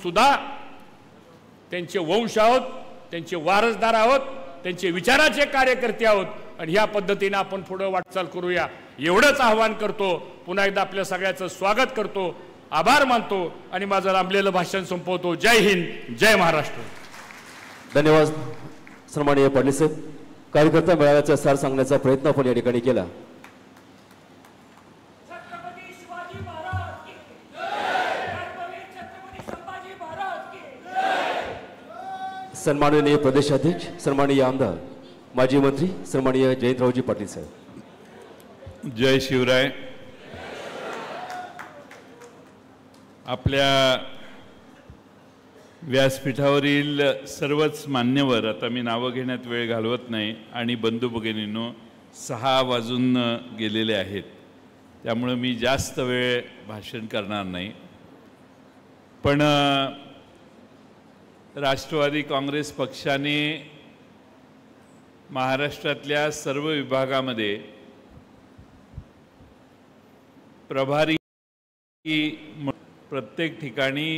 सुद्धा त्यांचे वंश आहोत, त्यांचे वारसदार आहोत, त्यांचे विचाराचे कार्यकर्ते आहोत आणि ह्या पद्धतीने आपण पुढे वाटचाल करूया एवढंच आवाहन करतो। पुन्हा एकदा आपल्या सगळ्यांचं स्वागत करतो, आभार मानतो आणि माझं लांबलेलं भाषण संपवतो। जय हिंद, जय महाराष्ट्र। धन्यवाद सन्माननीय पाटील साहेब। कार्यकर्ता मेळाव्याचा सार सांगण्याचा प्रयत्न आपण या ठिकाणी केला। सन्माननीय प्रदेशाध्यक्ष, सन्माननीय आमदार, माजी मंत्री सन्माननीय जयंतरावजी पाटील साहेब। जय शिवराय। आपल्या व्यासपीठावरील सर्वच मान्यवर, आता मी नावं घेण्यात वेळ घालवत नाही, आणि बंधू भगिनींनो 6 वाजून गेलेले आहेत, त्यामुळे मी जास्त वेळ भाषण करणार नाही। पण राष्ट्रवादी काँग्रेस पक्षाने महाराष्ट्रातल्या सर्व विभागामध्ये प्रभारी प्रत्येक ठिकाणी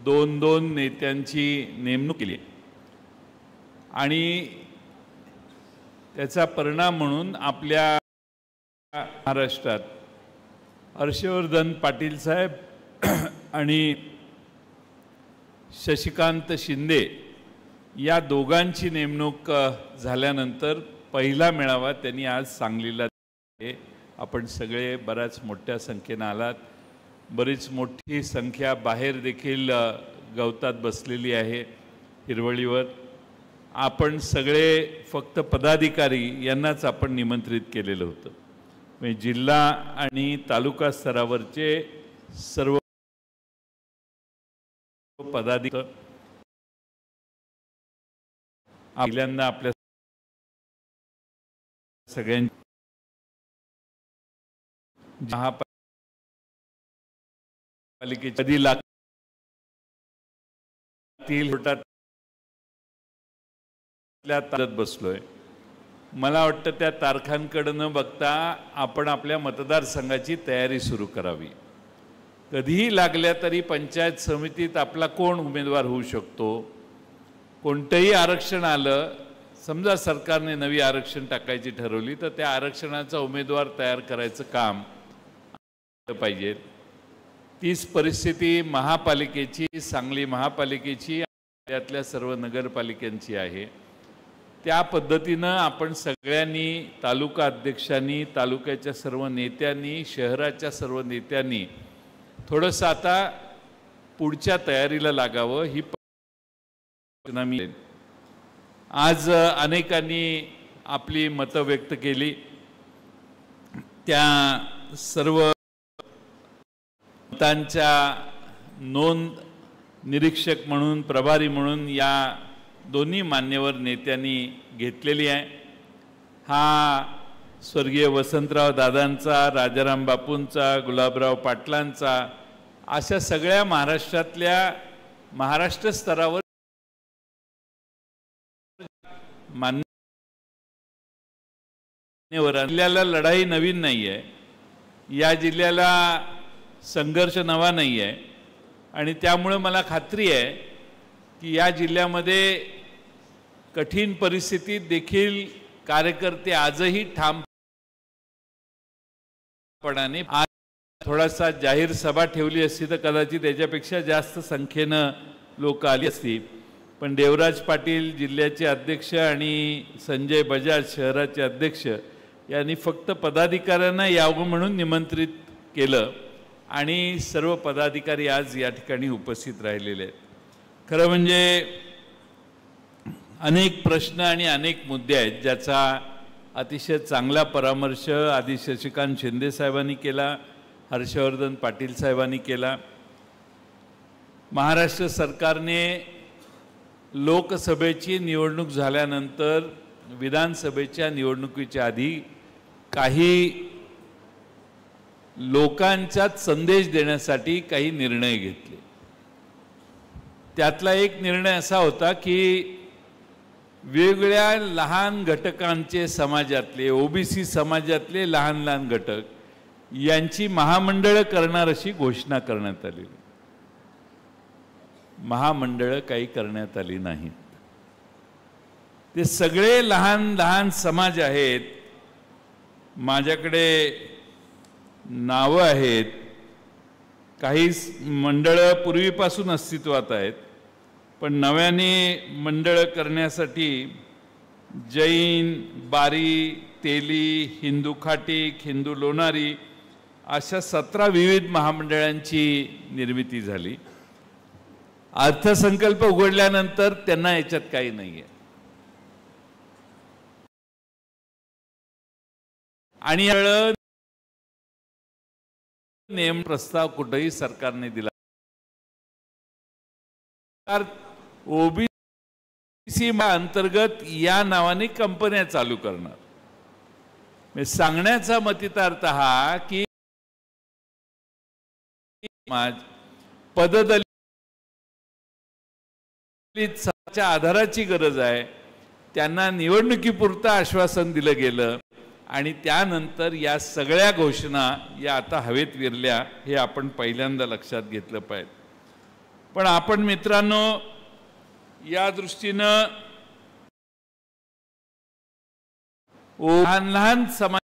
2-2 नेत्यांची नेमणूक केली आणि त्याचा परिणाम म्हणून आपल्या महाराष्ट्रात हर्षवर्धन पाटील साहेब आणि शशिकांत शिंदे या दोघांची नेमणूक झाल्यानंतर पहिला मेळावा त्यांनी आज सांगलीला आहे। आपण सगळे बऱ्याच मोठ्या संख्येने आलात, बरीच मोठी संख्या बाहेर देखील गवतात बसलेली आहे हिरवळीवर। आपण सगळे फक्त पदाधिकारी यांनाच आपण निमंत्रित केलेलं होतं, म्हणजे जिल्हा आणि तालुका स्तरावरचे सर्व पदाधिकारी पहिल्यांदा आपल्या सगळ्यांची महापालिकेच्या कधी लागतील तारखात बसलोय। मला वाटतं त्या तारखांकडे न बघता आपण आपल्या मतदारसंघाची तयारी सुरू करावी। कधीही लागल्या तरी पंचायत समितीत आपला कोण उमेदवार होऊ शकतो, कोणतंही आरक्षण आलं, समजा सरकारने नवी आरक्षण टाकायची ठरवली तर त्या आरक्षणाचा उमेदवार तयार करायचं काम पाहिजे। तीच परिस्थिती महापालिकेची, सांगली महापालिकेची, यातल्या सर्व नगरपालिकांची आहे। त्या पद्धतीनं आपण सगळ्यांनी, तालुका अध्यक्षांनी, तालुक्याच्या सर्व नेत्यांनी, शहराच्या सर्व नेत्यांनी थोडंसं आता पुढच्या तयारीला लागावं ही मी आज अनेकांनी आपली मतं व्यक्त केली। त्या सर्व मतांच्या नोंद निरीक्षक म्हणून, प्रभारी म्हणून या दोन्ही मान्यवर नेत्यांनी घेतलेली आहे। हा स्वर्गीय वसंतराव दादांचा, राजाराम बापूंचा, गुलाबराव पाटलांचा, अशा सगळ्या महाराष्ट्रातल्या, महाराष्ट्र स्तरावर मान्यवर, जिल्ह्याला लढाई नवीन नाही आहे, या जिल्ह्याला संघर्ष नवा नाही आहे, आणि त्यामुळे मला खात्री आहे की या जिल्ह्यामध्ये कठीण परिस्थितीत देखील कार्यकर्ते आजही ठामपणाने, आज थोडासा जाहीर सभा ठेवली असती तर कदाचित त्याच्यापेक्षा जास्त संख्येनं लोक आली असती, पण देवराज पाटील जिल्ह्याचे अध्यक्ष आणि संजय बजाज शहराचे अध्यक्ष यांनी फक्त पदाधिकाऱ्यांना यावं म्हणून निमंत्रित केलं आणि सर्व पदाधिकारी आज या ठिकाणी उपस्थित राहिलेले आहेत। खरं म्हणजे अनेक प्रश्न आणि अनेक मुद्दे आहेत ज्याचा अतिशय चांगला परामर्श आधी शशिकांत शिंदे साहेबांनी केला, हर्षवर्धन पाटील साहेबांनी केला। महाराष्ट्र सरकारने लोकसभेची निवडणूक झाल्यानंतर विधानसभेच्या निवडणुकीच्या आधी काही लोकांच्यात संदेश देण्यासाठी काही निर्णय घेतले। त्यातला एक निर्णय असा होता की वेगवेगळ्या लहान घटकांचे, समाजातले, ओबीसी समाजातले लहान लहान घटक यांची महामंडळ करणार अशी घोषणा करण्यात आली। महामंडळं काही करण्यात आली नाहीत. ते सगळे लहान लहान समाज आहेत. माझ्याकडे नावं आहेत. काही मंडळं पूर्वीपासून अस्तित्वात आहेत, पण नव्याने मंडळं करण्यासाठी जैन, बारी, तेली, हिंदू खाटीक, हिंदू लोणारी अशा 17 विविध महामंडळांची निर्मिती झाली. अर्थसंकल्प उघडल्यानंतर त्यांना याच्यात काही नाही आहे. आणि नेम प्रस्ताव कुठेही सरकारने दिला. ओबीसी अंतर्गत या नावाने कंपन्या चालू करणार. सांगण्याचा मतितार्थ हा की पददलितच्या आधाराची गरज आहे. त्यांना निवडणुकीपुरतं आश्वासन दिलं गेलं आणि त्यानंतर या सगळ्या घोषणा या आता हवेत विरल्या. हे आपण पहिल्यांदा लक्षात घेतलं पाहिजे. पण आपण मित्रांनो या दृष्टीनं लहान लहान समाजाचे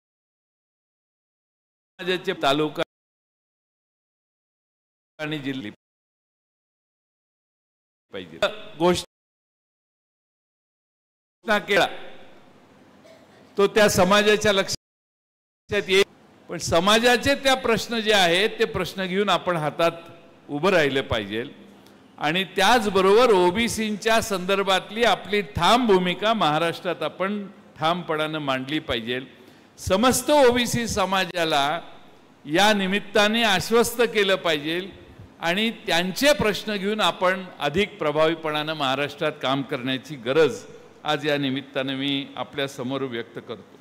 तालुका आणि जिल्हे पाहिजे. घोषणा केला तो त्या समाजाच्या लक्षात येईल, पण समाजाचे त्या प्रश्न जे आहेत ते प्रश्न घेऊन आपण हातात उभं राहिलं पाहिजे. आणि त्याचबरोबर ओबीसींच्या संदर्भातली आपली ठाम भूमिका महाराष्ट्रात आपण ठामपणानं मांडली पाहिजे. समस्त ओबीसी समाजाला या निमित्ताने आश्वस्त केलं पाहिजे आणि त्यांचे प्रश्न घेऊन आपण अधिक प्रभावीपणानं महाराष्ट्रात काम करण्याची गरज आज या निमित्तानं मी आपल्या समोर व्यक्त करतो.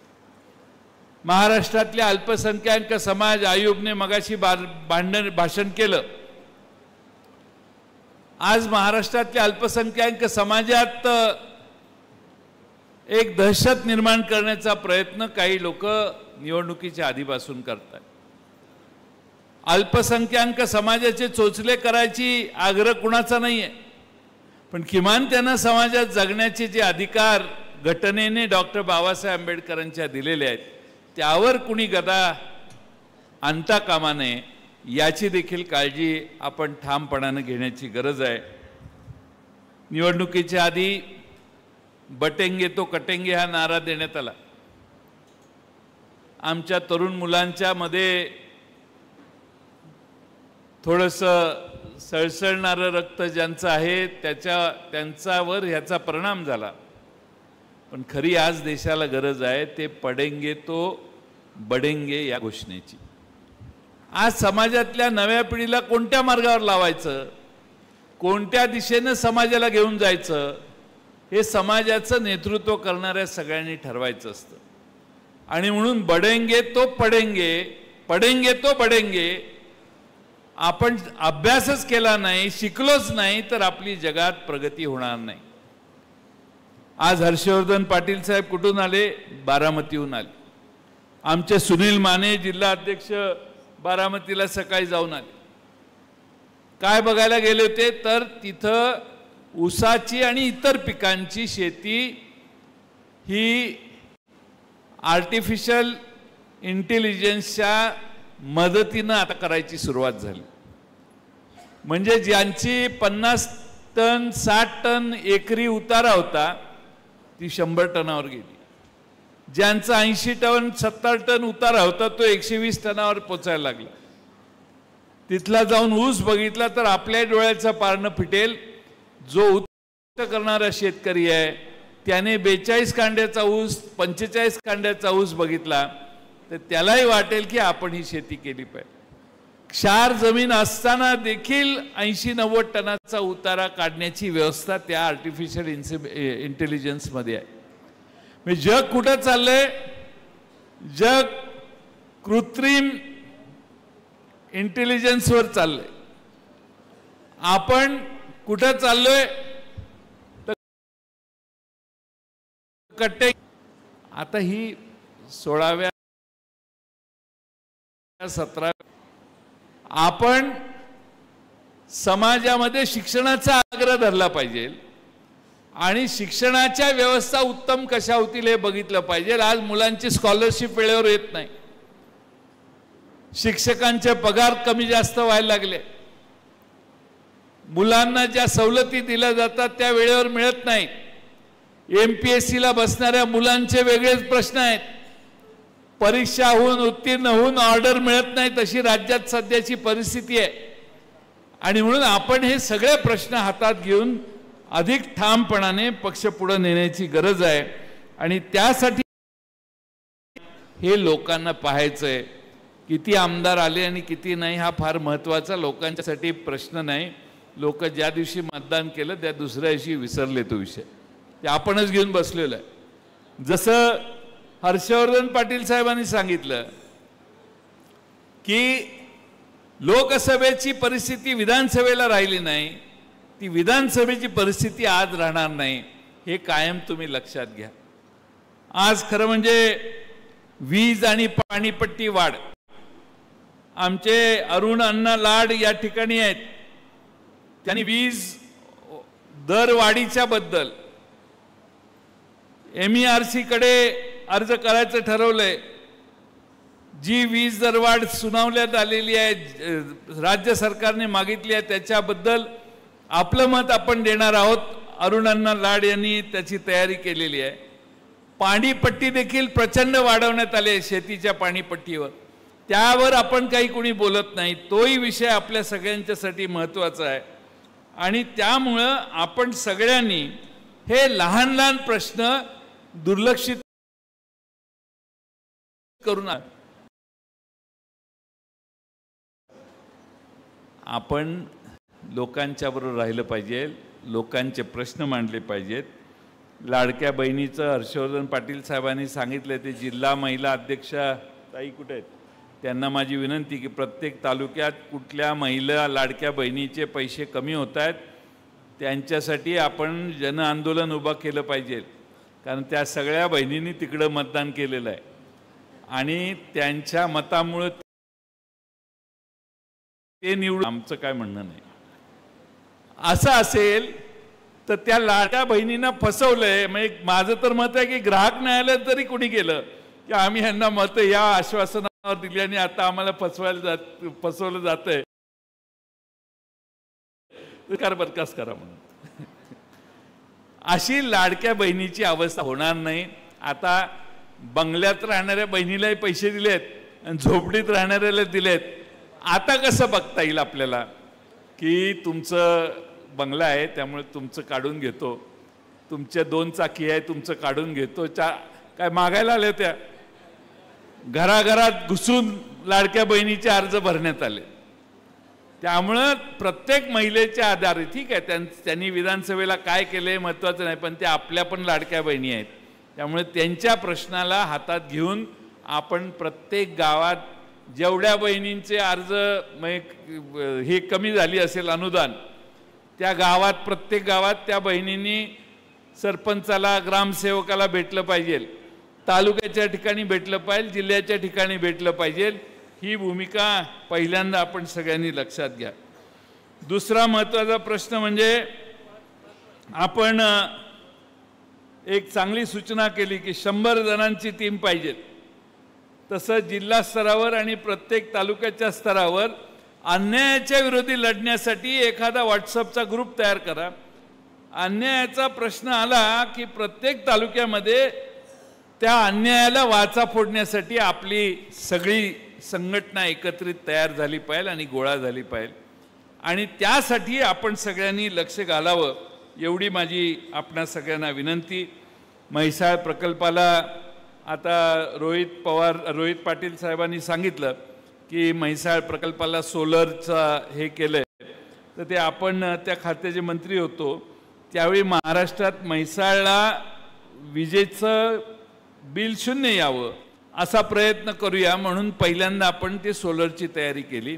महाराष्ट्रातले अल्पसंख्याक समाज आयुबने मगाशी भाषण केलं. आज महाराष्ट्रातल्या अल्पसंख्याक समाजात एक दहशत निर्माण करण्याचा प्रयत्न काही लोक निवडणुकीच्या आधीपासून करतात. अल्पसंख्याक समाजाचे चोचले करायची आग्रह कुणाचा नाहीये, पण किमान त्यांना समाजात जगण्याचे जे अधिकार घटनेने डॉक्टर बाबासाहेब आंबेडकरांच्या दिलेले आहेत त्यावर कुणी गदा आणता कामा नये याची देखील काळजी आपण ठामपणाने घेण्याची गरज आहे. निवडणुकीच्या आधी बटेंगे तो कटेंगे हा नारा देण्यात आला. आमच्या तरुण मुलांच्या मध्ये थोडंसं सळसळणारं रक्त ज्यांचं आहे त्यांच्यावर ह्याचा परिणाम झाला. पण खरी आज देशाला गरज आहे ते पडेंगे तो बडेंगे या घोषणेची. आज समाजातल्या नव्या पिढीला कोणत्या मार्गावर लावायचं, कोणत्या दिशेनं समाजाला घेऊन जायचं हे समाजाचं नेतृत्व करणाऱ्या सगळ्यांनी ठरवायचं असतं. आणि म्हणून बडेंगे तो पडेंगे, पडेंगे तो बडेंगे आपण अभ्यासच केला नाही, शिकलोच नाही तर आपली जगात प्रगती होणार नाही. आज हर्षवर्धन पाटील साहेब कुठून आले? बारामतीहून आले. आमचे सुनील माने जिल्हा अध्यक्ष बारामतीला सकाळी जाऊन आले. काय बघायला गेले होते तर तिथं ऊसाची आणि इतर पिकांची शेती ही आर्टिफिशियल इंटेलिजन्सच्या मदतीनं आता करायची सुरुवात झाली. म्हणजे ज्यांची 50 टन 60 टन एकरी उतारा होता ती 100 टनावर गेली. ज्यांचा 80 टन 70 टन उतारा होता तो 120 टनावर पोचायला लागला. तिथला जाऊन ऊस बघितला तर आपल्या डोळ्याचं पारणं फिटेल. जो उत्पन्न करणारा शेतकरी आहे त्याने 42 कांड्याचा ऊस 45 कांड्याचा ऊस बघितला तर त्यालाही वाटेल की आपण ही शेती केली पाहिजे. क्षार जमीन असताना देखील 80-90 टनाचा उतारा काढण्याची व्यवस्था त्या आर्टिफिशियल इंटेलिजन्स मध्ये आहे. म्हणजे जग कुठं चाललंय? जग कृत्रिम इंटेलिजन्सवर चाललंय. आपण कुठं चाललोय तर कट्टे. आता ही 16व्या 17 आपण समाजामध्ये शिक्षणाचा आग्रह धरला पाहिजे आणि शिक्षणाच्या व्यवस्था उत्तम कशा होतील हे बघितलं पाहिजे। आज मुलांची स्कॉलरशिप वेळेवर येत नाही, शिक्षकांचे पगार कमी जास्त व्हायला लागले, मुलांना ज्या सवलती दिल्या जातात त्या वेळेवर मिळत नाहीत, MPSC ला बसणाऱ्या मुलांचे वेगळेच प्रश्न आहेत, परीक्षा होऊन उत्तीर्ण होऊन ऑर्डर मिळत नाही, तशी राज्यात सध्याची परिस्थिती आहे। आणि म्हणून आपण हे सगळे प्रश्न हातात घेऊन अधिक ठामपणाने पक्ष पुढे नेण्याची गरज आहे आणि त्यासाठी हे लोकांना पाहायचं आहे। किती आमदार आले आणि किती नाही हा फार महत्त्वाचा लोकांच्यासाठी प्रश्न नाही। लोक ज्या दिवशी मतदान केलं त्या दुसऱ्या दिवशी विसरले तो विषय, ते आपणच घेऊन बसलेलो आहे। जसं हर्षवर्धन पाटील साहेबांनी सांगितलं की लोकसभेची परिस्थिती विधानसभेला राहिली नाही, ती विधानसभेची परिस्थिती आज राहणार नाही, हे कायम तुम्ही लक्षात घ्या। आज खरं म्हणजे वीज आणि पाणीपट्टी वाढ, आमचे अरुण अण्णा लाड या ठिकाणी आहेत, त्यांनी वीज दरवाढीच्या बद्दल MERC कडे अर्ज करायचं ठरवलंय। जी वीज दरवाढ सुनावण्यात आलेली आहे, राज्य सरकारने मागितली आहे, त्याच्याबद्दल आपलं मत आपण देणार आहोत। अरुण अण्णा लाड यांनी त्याची तयारी केलेली आहे। पाणीपट्टी देखील प्रचंड वाढवण्यात आली आहे शेतीच्या पाणीपट्टीवर, त्यावर आपण काही कोणी बोलत नाही, तोही विषय आपल्या सगळ्यांच्यासाठी महत्त्वाचा आहे। आणि त्यामुळं आपण सगळ्यांनी हे लहान लहान प्रश्न दुर्लक्षित करून आपण लोकांच्या बरोबर राहिलं पाहिजे, लोकांचे प्रश्न मांडले पाहिजेत। लाडक्या बहिणीचं हर्षवर्धन पाटील साहेबांनी सांगितलं, ते जिल्हा महिला अध्यक्षा ताई कुठे आहेत, त्यांना माझी विनंती की प्रत्येक तालुक्यात कुठल्या महिला लाडक्या बहिणीचे पैसे कमी होत आहेत त्यांच्यासाठी आपण जन आंदोलन उभा केलं पाहिजे, कारण त्या सगळ्या बहिणींनी तिकडं मतदान केलेलं आहे आणि त्यांच्या मतामुळे ते निवडून, आमचं काय म्हणणं नाही। असं असेल तर त्या लाडक्या बहिणींना फसवलंय। म्हणजे माझं तर मत आहे की ग्राहक न्यायालयात जरी कोणी गेलं की आम्ही ह्यांना मत या आश्वासनावर दिली आणि आता आम्हाला फसवलं जातंय, तर बरखास्त करा म्हणून अशी लाडक्या बहिणीची अवस्था होणार नाही। आता बंगल्यात राहणाऱ्या बहिणीलाही पैसे दिलेत आणि झोपडीत राहणाऱ्याला दिलेत, आता कसं बघता येईल आपल्याला की तुमचं बंगला आहे त्यामुळे तुमचं काढून घेतो, तुमच्या 2 चाकी आहे तुमचं काढून घेतो, काय मागायला आले त्या घराघरात घुसून लाडक्या बहिणीचे अर्ज भरण्यात आले। त्यामुळं प्रत्येक महिलेच्या आधारे, ठीक आहे त्यांनी विधानसभेला काय केले महत्त्वाचं नाही, पण त्या आपल्या पण लाडक्या बहिणी आहेत, त्यामुळे त्यांच्या प्रश्नाला हातात घेऊन आपण प्रत्येक गावात जेवढ्या बहिणींचे अर्ज हे कमी झाली असेल अनुदान, त्या गावात प्रत्येक गावात त्या बहिणींनी सरपंचाला ग्रामसेवकाला भेटलं पाहिजे, तालुक्याच्या ठिकाणी भेटलं पाहिजे, जिल्ह्याच्या ठिकाणी भेटलं पाहिजे। ही भूमिका पहिल्यांदा आपण सगळ्यांनी लक्षात घ्या। दुसरा महत्त्वाचा प्रश्न म्हणजे आपण एक चांगली सूचना केली की 100 जणांची टीम पाहिजे, तसं जिल्हा स्तरावर आणि प्रत्येक तालुक्याच्या स्तरावर अन्यायाच्या विरोधी लढण्यासाठी एखादा व्हॉट्सअपचा ग्रुप तयार करा। अन्यायाचा प्रश्न आला की प्रत्येक तालुक्यामध्ये त्या अन्यायाला वाचा फोडण्यासाठी आपली सगळी संघटना एकत्रित तयार झाली पाहिजे आणि गोळा झाली पाहिजे आणि त्यासाठी आपण सगळ्यांनी लक्ष घालावं, एवढी माझी आपणा सगळ्यांना विनंती। म्हैसाळ प्रकल्पाला आता रोहित पाटील साहेबांनी सांगितलं की म्हैसाळ प्रकल्पाला सोलरचा हे केलंय, तर ते आपण त्या खात्याचे मंत्री होतो त्यावेळी महाराष्ट्रात म्हैसाळला विजेचं बिल 0 यावं असा प्रयत्न करूया म्हणून पहिल्यांदा आपण ते सोलरची तयारी केली।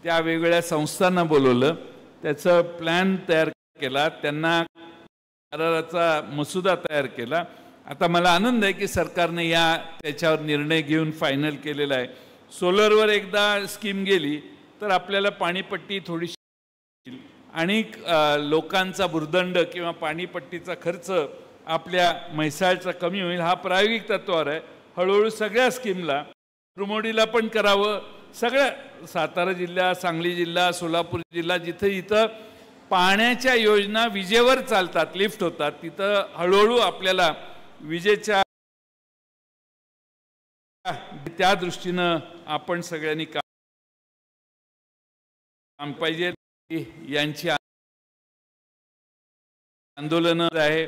त्या वेगवेगळ्या संस्थांना बोलवलं, त्याचं प्लॅन तयार केला, त्यांना कराराचा मसुदा तयार केला। आता मला आनंद आहे की सरकारने त्याच्यावर निर्णय घेऊन फायनल केलेला आहे। सोलरवर एकदा स्कीम गेली तर आपल्याला पाणीपट्टी थोडीशी आणि लोकांचा भुर्दंड किंवा पाणीपट्टीचा खर्च आपल्या म्हैसाळचा कमी होईल हा प्रायोगिक तत्वावर आहे. हळूहळू सगळ्या स्कीमला रुमोडीला पण करावं. सगळ्या सातारा जिल्हा, सांगली जिल्हा, सोलापूर जिल्हा जिथं जिथं पाण्याच्या योजना विजेवर चालतात, लिफ्ट होतात, तिथं हळूहळू आपल्याला विजेच्या त्या दृष्टीनं आपण सगळ्यांनी काम पाहिजे. यांची आंदोलन आहे.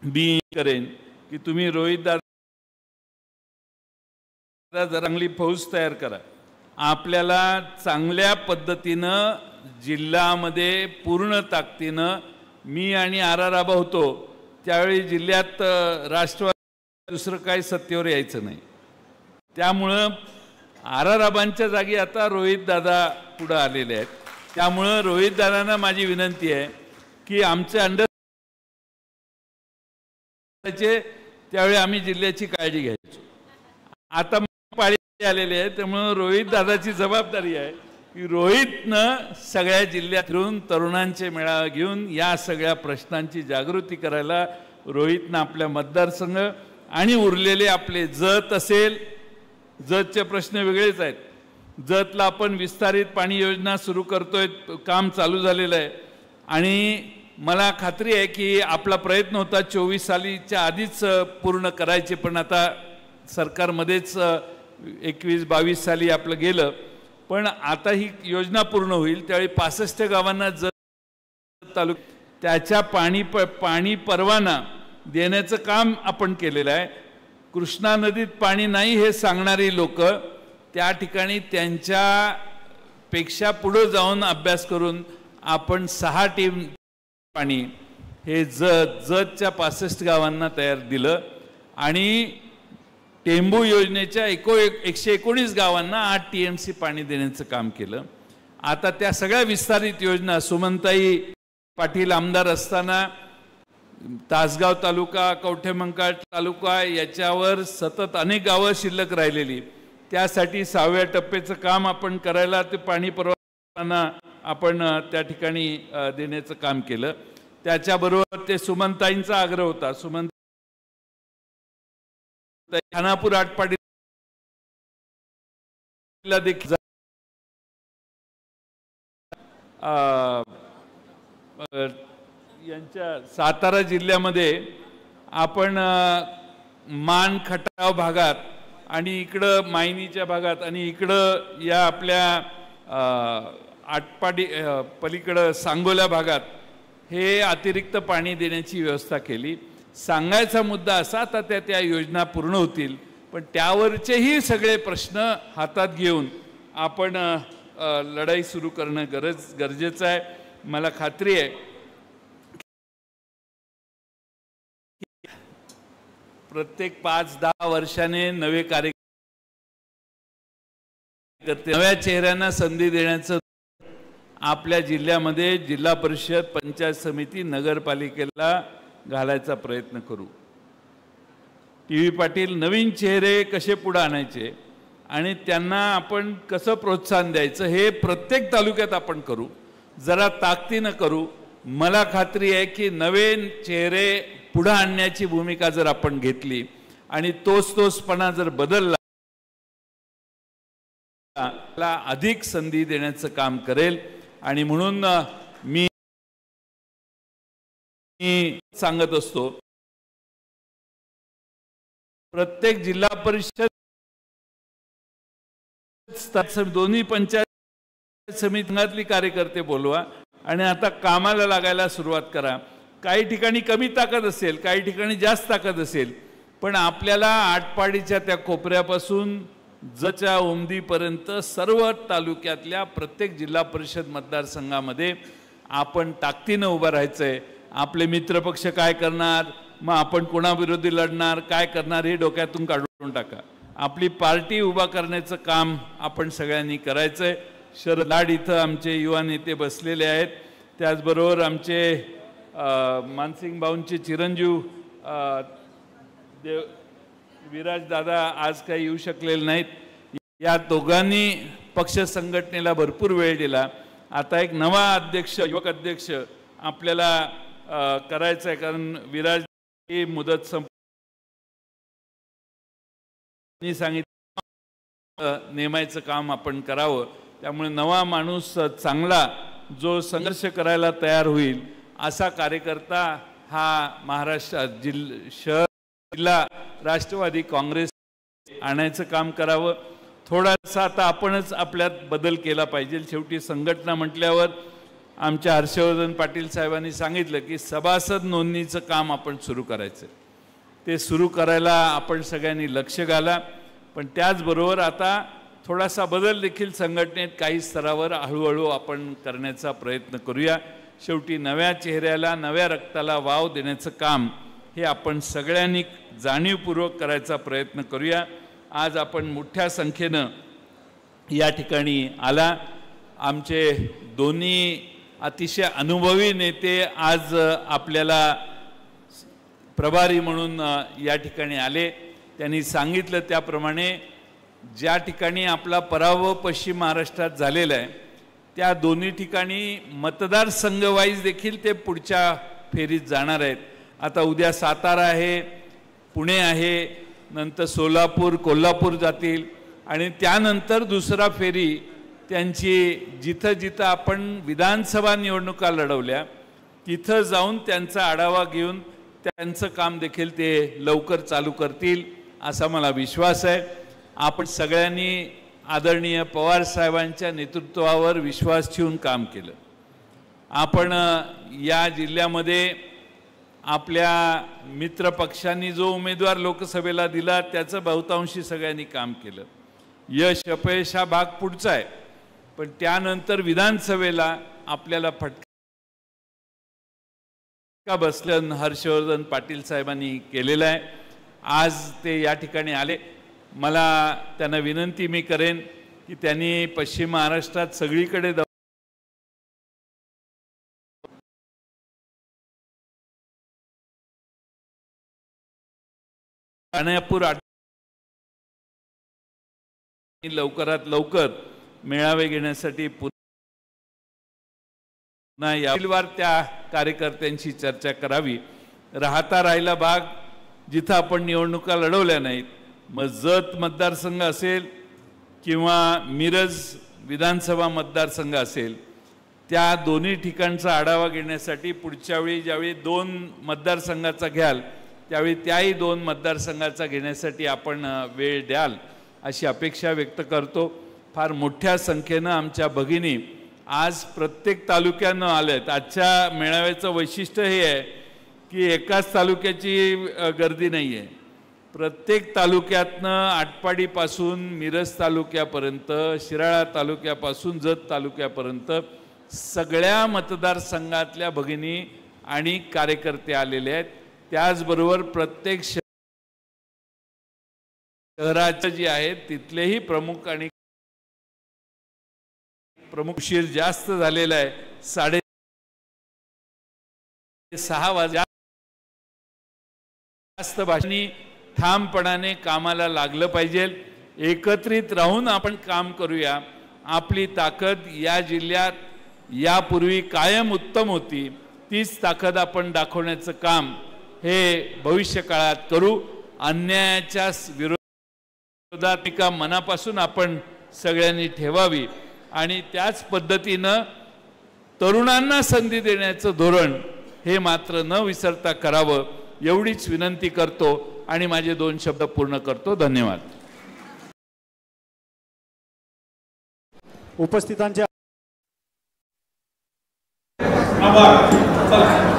मी करेन की तुम्ही रोहित दादा चांगली फौज तयार करा. आपल्याला चांगल्या पद्धतीनं जिल्ह्यामध्ये पूर्ण ताकदीनं मी आणि आराराबा होतो त्यावेळी जिल्ह्यात राष्ट्रवादी दुसरं काही सत्तेवर यायचं नाही. त्यामुळं आराराबांच्या जागी आता रोहित दादा पुढे आलेले आहेत. त्यामुळं रोहित दादांना माझी विनंती आहे की आमचे त्यावेळी आम्ही जिल्ह्याची काळजी घ्यायचो. आता पाळी आलेली आहे त्यामुळं रोहित दादाची जबाबदारी आहे की रोहितनं सगळ्या जिल्ह्यात फिरून तरुणांचे मेळावे घेऊन या सगळ्या प्रश्नांची जागृती करायला रोहितनं आपल्या मतदारसंघ आणि उरलेले आपले जत असेल, जतचे प्रश्न वेगळेच आहेत. जतला आपण विस्तारित पाणी योजना सुरू करतोय, काम चालू झालेलं आहे आणि मला खात्री आहे की आपला प्रयत्न होता 24 सालीच्या आधीच पूर्ण करायचे, पण आता सरकारमध्येच 21-22 साली आपलं गेलं. पण आता ही योजना पूर्ण होईल त्यावेळी 65 गावांना जत तालुका त्याच्या पाणी परवाना देण्याचं काम आपण केलेलं आहे. कृष्णा नदीत पाणी नाही हे सांगणारी लोक त्या ठिकाणी त्यांच्यापेक्षा पुढे जाऊन अभ्यास करून आपण 6 टीम पाणी हे जतच्या 65 गावांना तयार दिलं आणि टेंबू योजनेच्या 119 गावांना 8 TMC पाणी देण्याचं काम केलं. आता त्या सगळ्या विस्तारित योजना सुमनताई पाटील आमदार असताना तासगाव तालुका, कवठेमंकाळ तालुका याच्यावर सतत अनेक गावं शिल्लक राहिलेली, त्यासाठी 6व्या टप्प्याचं काम आपण करायला ते पाणी परवाना आपण त्या ठिकाणी देण्याचं काम केलं. त्याच्याबरोबर ते सुमनताईंचा आग्रह होता. सुमनताई खानापूर आटपाडीला देखील यांच्या सातारा जिल्ह्यामध्ये आपण मान खटाव भागात आणि इकडं मायनीच्या भागात आणि इकडं या आपल्या आटपाडी पलीकडं सांगोला भागात हे अतिरिक्त पाणी देण्याची व्यवस्था केली. सांगायचा मुद्दा असा आता त्या योजना पूर्ण होतील, पण त्यावरचेही सगळे प्रश्न हातात घेऊन आपण लढाई सुरू करणं गरजेचं आहे. मला खात्री आहे प्रत्येक 5-10 वर्षाने नवे कार्यकर्ते नव्या चेहऱ्यांना संधी देण्याचं आपल्या जिल्ह्यामध्ये जिल्हा परिषद, पंचायत समिती, नगरपालिकेला घालायचा प्रयत्न करू. टीव्ही पाटील नवीन चेहरे कसे पुढे आणायचे आणि त्यांना आपण कसं प्रोत्साहन द्यायचं हे प्रत्येक तालुक्यात आपण करू, जरा ताकदीनं करू. मला खात्री आहे की नवीन चेहरे पुढे आणण्याची भूमिका जर आपण घेतली आणि तोचपणा जर बदलला अधिक संधी देण्याचं काम करेल. आणि म्हणून मी सांगत असतो प्रत्येक जिल्हा परिषद दोन्ही पंचायत समितीतली कार्यकर्ते बोलवा आणि आता कामाला लागायला सुरुवात करा. काही ठिकाणी कमी ताकद असेल, काही ठिकाणी जास्त ताकद असेल, पण आपल्याला आटपाडीच्या त्या कोपऱ्यापासून जच्या उमदीपर्यंत सर्व तालुक्यातल्या प्रत्येक जिल्हा परिषद मतदारसंघामध्ये आपण ताकदीनं उभं राहायचंय. आपले मित्रपक्ष काय करणार, मग आपण कोणाविरोधी लढणार, काय करणार हे डोक्यातून काढून टाका. आपली पार्टी उभा करण्याचं काम आपण सगळ्यांनी करायचंय. शरद लाड इथं आमचे युवा नेते बसलेले आहेत, त्याचबरोबर आमचे मानसिंग भाऊंचे चिरंजीव विराज दादा आज काही येऊ शकलेले नाहीत. या दोघांनी पक्ष संघटनेला भरपूर वेळ दिला. आता एक नवा अध्यक्ष, युवक अध्यक्ष आपल्याला करायचं आहे, कारण विराज ही मुदत सांगितलं नेमायचं काम आपण करावं. त्यामुळे नवा माणूस चांगला जो संघर्ष करायला तयार होईल असा कार्यकर्ता हा महाराष्ट्र शहर जिल्हा राष्ट्रवादी काँग्रेस आणायचं काम करावं. थोडासा आता आपणच आपल्यात बदल केला पाहिजे. शेवटी संघटना म्हटल्यावर आमच्या हर्षवर्धन पाटील साहेबांनी सांगितलं की सभासद नोंदणीचं काम आपण सुरू करायचं. ते सुरू करायला आपण सगळ्यांनी लक्ष घाला. पण त्याचबरोबर आता थोडासा बदल देखील संघटनेत काही स्तरावर हळूहळू आपण करण्याचा प्रयत्न करूया. शेवटी नव्या चेहऱ्याला, नव्या रक्ताला वाव देण्याचं काम हे आपण सगळ्यांनी जाणीवपूर्वक करायचा प्रयत्न करूया. आज आपण मोठ्या संख्येनं या ठिकाणी आला. आमचे दोन्ही अतिशय अनुभवी नेते आज आपल्याला प्रभारी म्हणून या ठिकाणी आले. त्यांनी सांगितलं त्याप्रमाणे ज्या ठिकाणी आपला पराभव पश्चिम महाराष्ट्रात झालेला आहे त्या दोन्ही ठिकाणी मतदारसंघ वाईज देखील ते पुढच्या फेरीत जाणार आहेत. आता उद्या सातारा आहे, पुणे आहे, नंतर सोलापूर, कोल्हापूर जातील आणि त्यानंतर दुसरा फेरी त्यांची जिथं जिथं आपण विधानसभा निवडणुका लढवल्या तिथं जाऊन त्यांचा आढावा घेऊन त्यांचं काम देखील ते लवकर चालू करतील असा मला विश्वास आहे. आपण सगळ्यांनी आदरणीय पवार साहेबांच्या नेतृत्वावर विश्वास ठेवून काम केलं. आपण या जिल्ह्यामध्ये आपल्या मित्र पक्षांनी जो उमेदवार लोकसभेला दिला त्याचं बहुतांशी सगळ्यांनी काम केलं. यश अपयश हा भाग पुढचा आहे, पण त्यानंतर विधानसभेला आपल्याला फटका बसलं हर्षवर्धन पाटील साहेबांनी केलेला आहे. आज ते या ठिकाणी आले. मला त्यांना विनंती मी करेन की त्यांनी पश्चिम महाराष्ट्रात सगळीकडे लवकरात लवकर मेळावे घेण्यासाठी पुन्हा याविवार त्या कार्यकर्त्यांशी चर्चा करावी. राहिला भाग जिथं आपण निवडणुका लढवल्या नाहीत, मग जत मतदारसंघ असेल किंवा मिरज विधानसभा मतदारसंघ असेल, त्या दोन्ही ठिकाणचा आढावा घेण्यासाठी पुढच्या वेळी ज्यावेळी 2 मतदारसंघाचा घ्याल त्यावेळी त्याही 2 मतदारसंघाचा घेण्यासाठी आपण वेळ द्याल अशी अपेक्षा व्यक्त करतो. फार मोठ्या संख्येनं आमच्या भगिनी आज प्रत्येक तालुक्यानं आल्यात. आजच्या मेळाव्याचं वैशिष्ट्य हे आहे की एकाच तालुक्याची गर्दी नाही आहे. प्रत्येक तालुक्यातनं आटपाडीपासून मिरज तालुक्यापर्यंत, शिराळा तालुक्यापासून जत तालुक्यापर्यंत सगळ्या मतदारसंघातल्या भगिनी आणि कार्यकर्ते आलेले आहेत. त्याचबरोबर प्रत्येक शहराचे जे आहेत तिथलेही प्रमुख आणि उशीर जास्त झालेला आहे. 6:30 वाजता जास्त भाषणी ठामपणाने कामाला लागलं पाहिजे. एकत्रित राहून आपण काम करूया. आपली ताकद या जिल्ह्यात यापूर्वी कायम उत्तम होती, तीच ताकद आपण दाखवण्याचं काम हे भविष्य काळात करू. अन्यायाच्या विरोधात मनापासून आपण सगळ्यांनी ठेवावी आणि त्याच पद्धतीनं तरुणांना संधी देण्याचं धोरण हे मात्र न विसरता करावं एवढीच विनंती करतो आणि माझे 2 शब्द पूर्ण करतो. धन्यवाद. उपस्थितांच्या आभार.